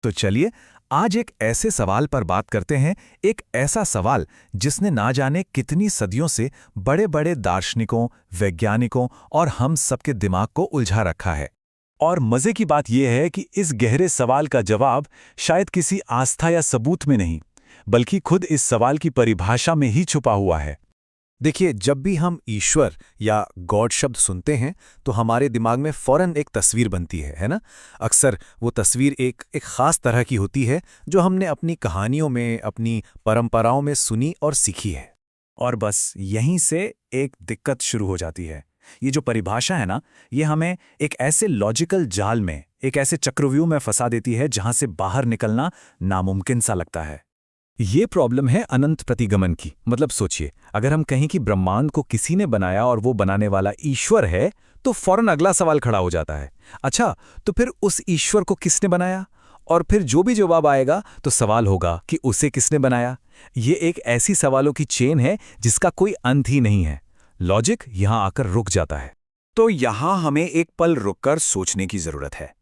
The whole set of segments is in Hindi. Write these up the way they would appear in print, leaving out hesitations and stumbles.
तो चलिए आज एक ऐसे सवाल पर बात करते हैं, एक ऐसा सवाल जिसने ना जाने कितनी सदियों से बड़े बड़े दार्शनिकों, वैज्ञानिकों और हम सबके दिमाग को उलझा रखा है। और मजे की बात यह है कि इस गहरे सवाल का जवाब शायद किसी आस्था या सबूत में नहीं, बल्कि खुद इस सवाल की परिभाषा में ही छुपा हुआ है। देखिए, जब भी हम ईश्वर या गॉड शब्द सुनते हैं तो हमारे दिमाग में फौरन एक तस्वीर बनती है ना? अक्सर वो तस्वीर एक खास तरह की होती है जो हमने अपनी कहानियों में, अपनी परंपराओं में सुनी और सीखी है। और बस यहीं से एक दिक्कत शुरू हो जाती है। ये जो परिभाषा है ना, ये हमें एक ऐसे लॉजिकल जाल में, एक ऐसे चक्रव्यूह में फंसा देती है जहां से बाहर निकलना नामुमकिन सा लगता है। ये प्रॉब्लम है अनंत प्रतिगमन की। मतलब सोचिए, अगर हम कहें कि ब्रह्मांड को किसी ने बनाया और वो बनाने वाला ईश्वर है, तो फौरन अगला सवाल खड़ा हो जाता है, अच्छा तो फिर उस ईश्वर को किसने बनाया? और फिर जो भी जवाब आएगा तो सवाल होगा कि उसे किसने बनाया। ये एक ऐसी सवालों की चेन है जिसका कोई अंत ही नहीं है। लॉजिक यहां आकर रुक जाता है। तो यहां हमें एक पल रुककर सोचने की जरूरत है।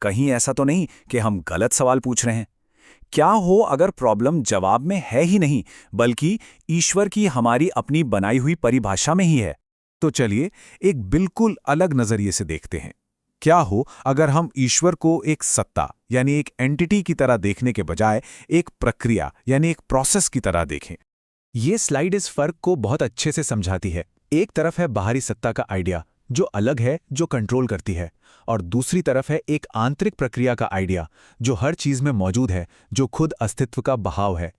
कहीं ऐसा तो नहीं कि हम गलत सवाल पूछ रहे हैं? क्या हो अगर प्रॉब्लम जवाब में है ही नहीं, बल्कि ईश्वर की हमारी अपनी बनाई हुई परिभाषा में ही है? तो चलिए एक बिल्कुल अलग नजरिए से देखते हैं। क्या हो अगर हम ईश्वर को एक सत्ता यानी एक एंटिटी की तरह देखने के बजाय एक प्रक्रिया यानी एक प्रोसेस की तरह देखें? ये स्लाइड इस फर्क को बहुत अच्छे से समझाती है। एक तरफ है बाहरी सत्ता का आइडिया जो अलग है, जो कंट्रोल करती है, और दूसरी तरफ है एक आंतरिक प्रक्रिया का आइडिया जो हर चीज में मौजूद है, जो खुद अस्तित्व का बहाव है।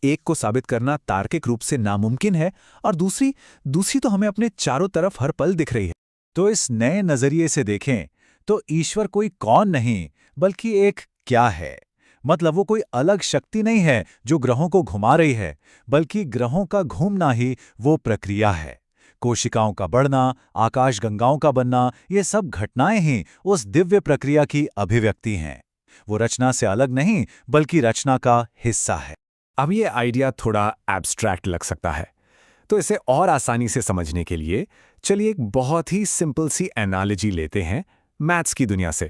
एक को साबित करना तार्किक रूप से नामुमकिन है और दूसरी तो हमें अपने चारों तरफ हर पल दिख रही है। तो इस नए नजरिए से देखें तो ईश्वर कोई कौन नहीं, बल्कि एक क्या है। मतलब वो कोई अलग शक्ति नहीं है जो ग्रहों को घुमा रही है, बल्कि ग्रहों का घूमना ही वो प्रक्रिया है। कोशिकाओं का बढ़ना, आकाशगंगाओं का बनना, ये सब घटनाएं ही उस दिव्य प्रक्रिया की अभिव्यक्ति हैं। वो रचना से अलग नहीं, बल्कि रचना का हिस्सा है। अब ये आइडिया थोड़ा एब्स्ट्रैक्ट लग सकता है, तो इसे और आसानी से समझने के लिए चलिए एक बहुत ही सिंपल सी एनालॉजी लेते हैं मैथ्स की दुनिया से।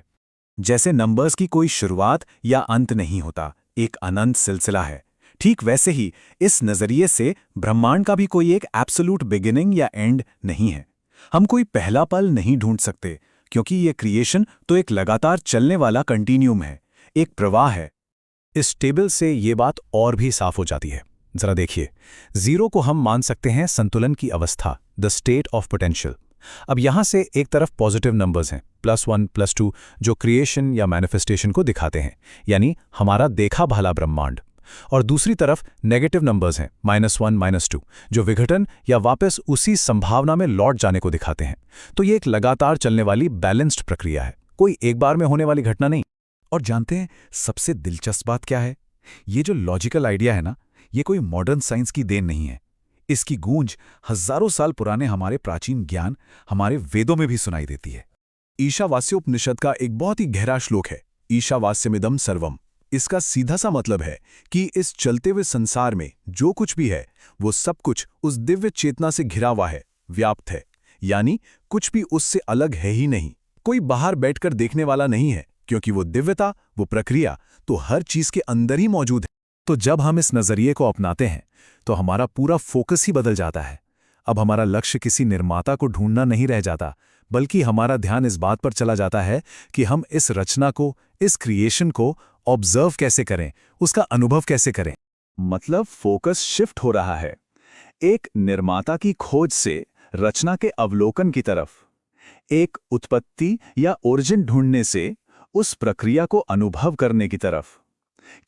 जैसे नंबर्स की कोई शुरुआत या अंत नहीं होता, एक अनंत सिलसिला है, ठीक वैसे ही इस नजरिए से ब्रह्मांड का भी कोई एक एब्सोल्यूट बिगिनिंग या एंड नहीं है। हम कोई पहला पल नहीं ढूंढ सकते, क्योंकि ये क्रिएशन तो एक लगातार चलने वाला कंटिन्यूम है, एक प्रवाह है। इस टेबल से ये बात और भी साफ हो जाती है। जरा देखिए, जीरो को हम मान सकते हैं संतुलन की अवस्था, द स्टेट ऑफ पोटेंशियल। अब यहां से एक तरफ पॉजिटिव नंबर्स हैं, +1, +2, जो क्रिएशन या मैनिफेस्टेशन को दिखाते हैं, यानी हमारा देखा भाला ब्रह्मांड। और दूसरी तरफ नेगेटिव नंबर्स हैं, -1, -2, जो विघटन या वापस उसी संभावना में लौट जाने को दिखाते हैं। तो ये एक लगातार चलने वाली बैलेंस्ड प्रक्रिया है, कोई एक बार में होने वाली घटना नहीं। और जानते हैं सबसे दिलचस्प बात क्या है? ये जो लॉजिकल आइडिया है ना, ये कोई मॉडर्न साइंस की देन नहीं है। इसकी गूंज हजारों साल पुराने हमारे प्राचीन ज्ञान, हमारे वेदों में भी सुनाई देती है। ईशावास्योपनिषद का एक बहुत ही गहरा श्लोक है, ईशावास्यमिदं सर्वम। इसका सीधा सा मतलब है कि इस चलते हुए संसार में जो कुछ भी है, वो सब कुछ उस दिव्य चेतना से घिरा हुआ है, व्याप्त है। यानी कुछ भी उससे अलग है ही नहीं, कोई बाहर बैठकर देखने वाला नहीं है, क्योंकि वो दिव्यता, वो प्रक्रिया तो हर चीज के अंदर ही मौजूद है। तो जब हम इस नजरिए को अपनाते हैं तो हमारा पूरा फोकस ही बदल जाता है। अब हमारा लक्ष्य किसी निर्माता को ढूंढना नहीं रह जाता, बल्कि हमारा ध्यान इस बात पर चला जाता है कि हम इस रचना को, इस क्रिएशन को ऑब्जर्व कैसे करें, उसका अनुभव कैसे करें। मतलब फोकस शिफ्ट हो रहा है, एक निर्माता की खोज से रचना के अवलोकन की तरफ, एक उत्पत्ति या ओरिजिन ढूंढने से उस प्रक्रिया को अनुभव करने की तरफ,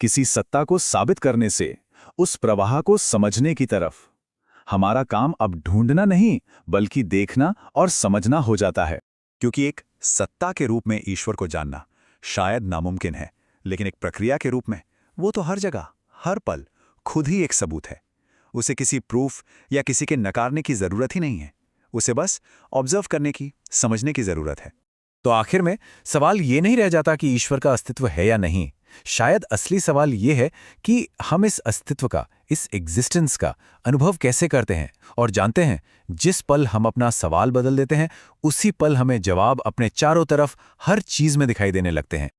किसी सत्ता को साबित करने से उस प्रवाह को समझने की तरफ। हमारा काम अब ढूंढना नहीं, बल्कि देखना और समझना हो जाता है। क्योंकि एक सत्ता के रूप में ईश्वर को जानना शायद नामुमकिन है, लेकिन एक प्रक्रिया के रूप में वो तो हर जगह, हर पल खुद ही एक सबूत है। उसे किसी प्रूफ या किसी के नकारने की जरूरत ही नहीं है, उसे बस ऑब्जर्व करने की, समझने की जरूरत है। तो आखिर में सवाल ये नहीं रह जाता कि ईश्वर का अस्तित्व है या नहीं। शायद असली सवाल ये है कि हम इस अस्तित्व का, इस एग्जिस्टेंस का अनुभव कैसे करते हैं। और जानते हैं, जिस पल हम अपना सवाल बदल देते हैं, उसी पल हमें जवाब अपने चारों तरफ हर चीज में दिखाई देने लगते हैं।